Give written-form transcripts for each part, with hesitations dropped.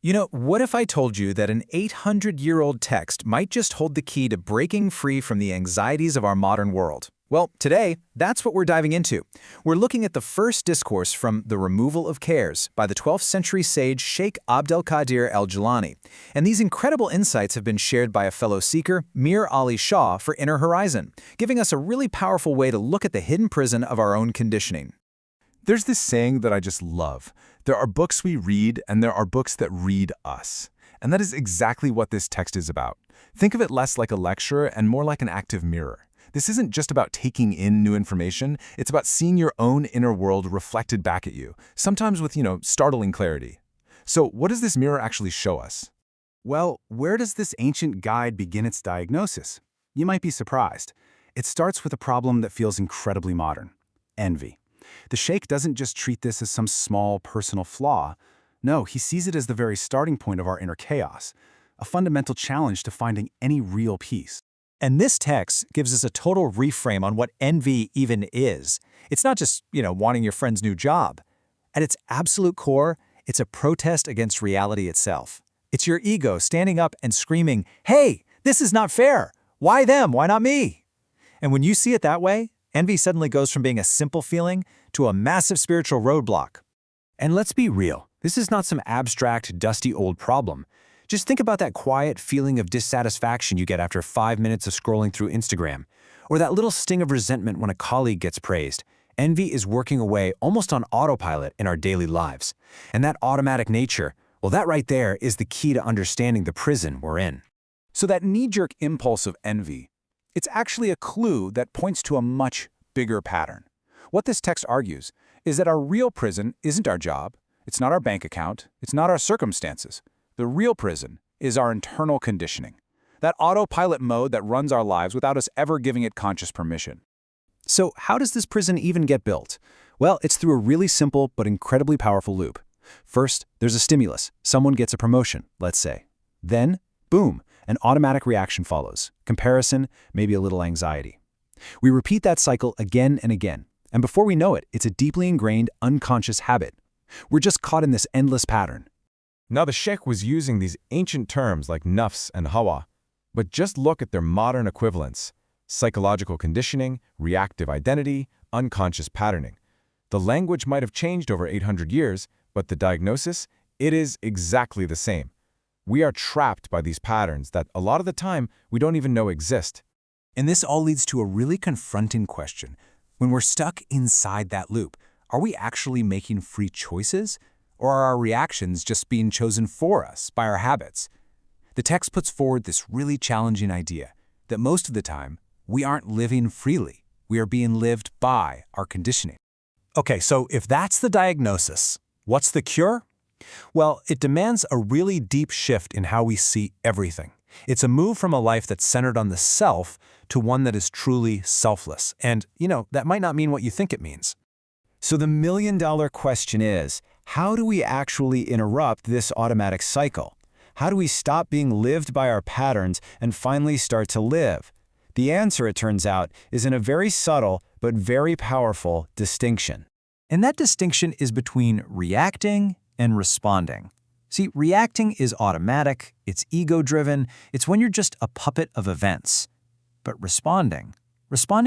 What if I told you that an 800-year-old text might just hold the key to breaking free from the anxieties of our modern world? Well, today, that's what we're diving into. We're looking at the first discourse from The Removal of Cares by the 12th century sage Sheikh Abd al-Qādir al-Jīlānī. And these incredible insights have been shared by a fellow seeker, Mir Ali Shah, for Inner Horizon, giving us a really powerful way to look at the hidden prison of our own conditioning. There's this saying that I just love. There are books we read, and there are books that read us. And that is exactly what this text is about. Think of it less like a lecture and more like an active mirror. This isn't just about taking in new information, it's about seeing your own inner world reflected back at you, sometimes with, startling clarity. So what does this mirror actually show us? Well, where does this ancient guide begin its diagnosis? You might be surprised. It starts with a problem that feels incredibly modern: envy. The Sheikh doesn't just treat this as some small personal flaw. No, he sees it as the very starting point of our inner chaos, a fundamental challenge to finding any real peace. And this text gives us a total reframe on what envy even is. It's not just, wanting your friend's new job. At its absolute core, it's a protest against reality itself. It's your ego standing up and screaming, "Hey, this is not fair! Why them? Why not me?" And when you see it that way, envy suddenly goes from being a simple feeling to a massive spiritual roadblock. And let's be real, this is not some abstract, dusty old problem. Just think about that quiet feeling of dissatisfaction you get after 5 minutes of scrolling through Instagram, or that little sting of resentment when a colleague gets praised. Envy is working away almost on autopilot in our daily lives. And that automatic nature, well, that right there is the key to understanding the prison we're in. So that knee-jerk impulse of envy, it's actually a clue that points to a much bigger pattern. What this text argues is that our real prison isn't our job, it's not our bank account, it's not our circumstances. The real prison is our internal conditioning, that autopilot mode that runs our lives without us ever giving it conscious permission. So how does this prison even get built? Well, it's through a really simple but incredibly powerful loop. First, there's a stimulus. Someone gets a promotion, let's say. Then, boom, an automatic reaction follows. Comparison, maybe a little anxiety. We repeat that cycle again and again. And before we know it, it's a deeply ingrained, unconscious habit. We're just caught in this endless pattern. Now the Sheikh was using these ancient terms like nafs and hawa, but just look at their modern equivalents: psychological conditioning, reactive identity, unconscious patterning. The language might have changed over 800 years, but the diagnosis, it is exactly the same. We are trapped by these patterns that a lot of the time we don't even know exist. And this all leads to a really confronting question. When we're stuck inside that loop, are we actually making free choices? Or are our reactions just being chosen for us by our habits? The text puts forward this really challenging idea that most of the time, we aren't living freely. We are being lived by our conditioning. Okay, so if that's the diagnosis, what's the cure? Well, it demands a really deep shift in how we see everything. It's a move from a life that's centered on the self to one that is truly selfless. And, that might not mean what you think it means. So the million-dollar question is, how do we actually interrupt this automatic cycle? How do we stop being lived by our patterns and finally start to live? The answer, it turns out, is in a very subtle but very powerful distinction. And that distinction is between reacting and responding. See, reacting is automatic, it's ego-driven, it's when you're just a puppet of events. But responding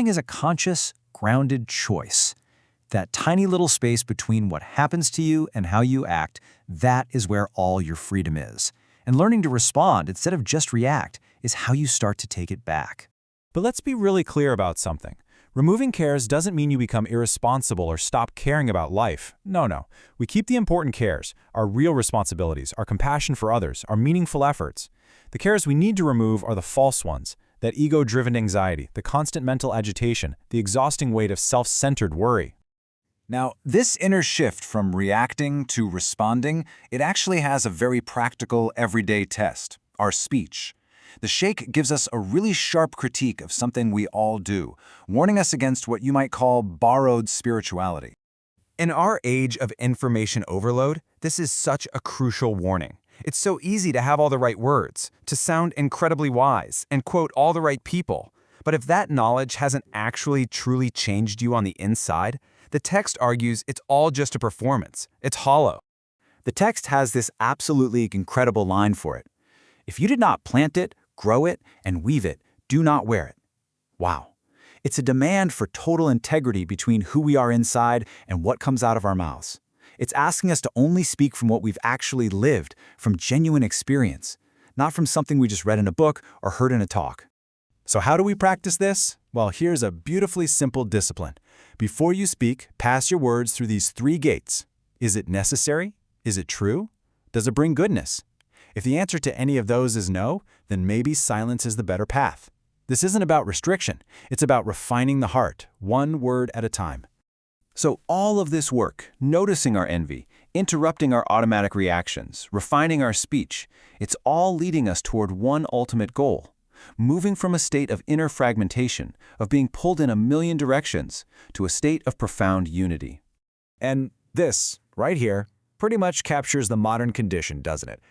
is a conscious, grounded choice. That tiny little space between what happens to you and how you act, that is where all your freedom is. And learning to respond instead of just react is how you start to take it back. But let's be really clear about something. Removing cares doesn't mean you become irresponsible or stop caring about life. No. We keep the important cares, our real responsibilities, our compassion for others, our meaningful efforts. The cares we need to remove are the false ones, that ego-driven anxiety, the constant mental agitation, the exhausting weight of self-centered worry. Now, this inner shift from reacting to responding, it actually has a very practical, everyday test: our speech. The Sheikh gives us a really sharp critique of something we all do, warning us against what you might call borrowed spirituality. In our age of information overload, this is such a crucial warning. It's so easy to have all the right words, to sound incredibly wise, and quote all the right people. But if that knowledge hasn't actually truly changed you on the inside, the text argues it's all just a performance. It's hollow. The text has this absolutely incredible line for it. If you did not plant it, grow it, and weave it, do not wear it. Wow. It's a demand for total integrity between who we are inside and what comes out of our mouths. It's asking us to only speak from what we've actually lived, from genuine experience, not from something we just read in a book or heard in a talk. So how do we practice this? Well, here's a beautifully simple discipline. Before you speak, pass your words through these 3 gates. Is it necessary? Is it true? Does it bring goodness? If the answer to any of those is no, then maybe silence is the better path. This isn't about restriction. It's about refining the heart, one word at a time. So all of this work, noticing our envy, interrupting our automatic reactions, refining our speech, it's all leading us toward one ultimate goal, moving from a state of inner fragmentation, of being pulled in a million directions, to a state of profound unity. And this, right here, pretty much captures the modern condition, doesn't it?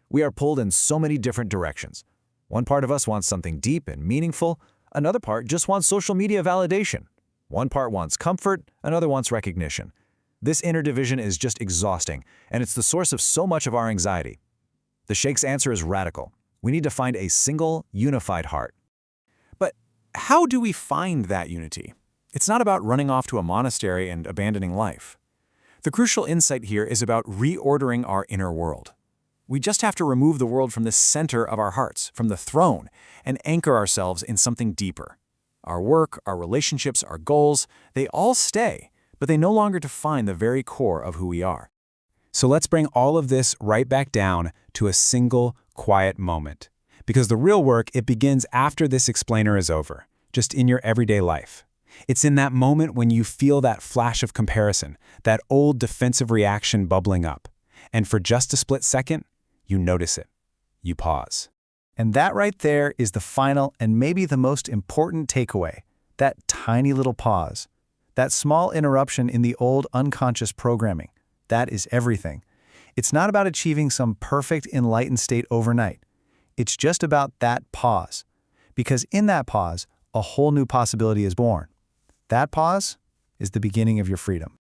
We are pulled in so many different directions. One part of us wants something deep and meaningful, another part just wants social media validation. One part wants comfort, another wants recognition. This inner division is just exhausting, and it's the source of so much of our anxiety. The Shaykh's answer is radical. We need to find a single, unified heart. But how do we find that unity? It's not about running off to a monastery and abandoning life. The crucial insight here is about reordering our inner world. We just have to remove the world from the center of our hearts, from the throne, and anchor ourselves in something deeper. Our work, our relationships, our goals, they all stay, but they no longer define the very core of who we are. So let's bring all of this right back down to a single, quiet moment. Because the real work, it begins after this explainer is over, just in your everyday life. It's in that moment when you feel that flash of comparison, that old defensive reaction bubbling up. And for just a split second, you notice it. You pause. And that right there is the final and maybe the most important takeaway, that tiny little pause. That small interruption in the old unconscious programming. That is everything. It's not about achieving some perfect enlightened state overnight. It's just about that pause. Because in that pause, a whole new possibility is born. That pause is the beginning of your freedom.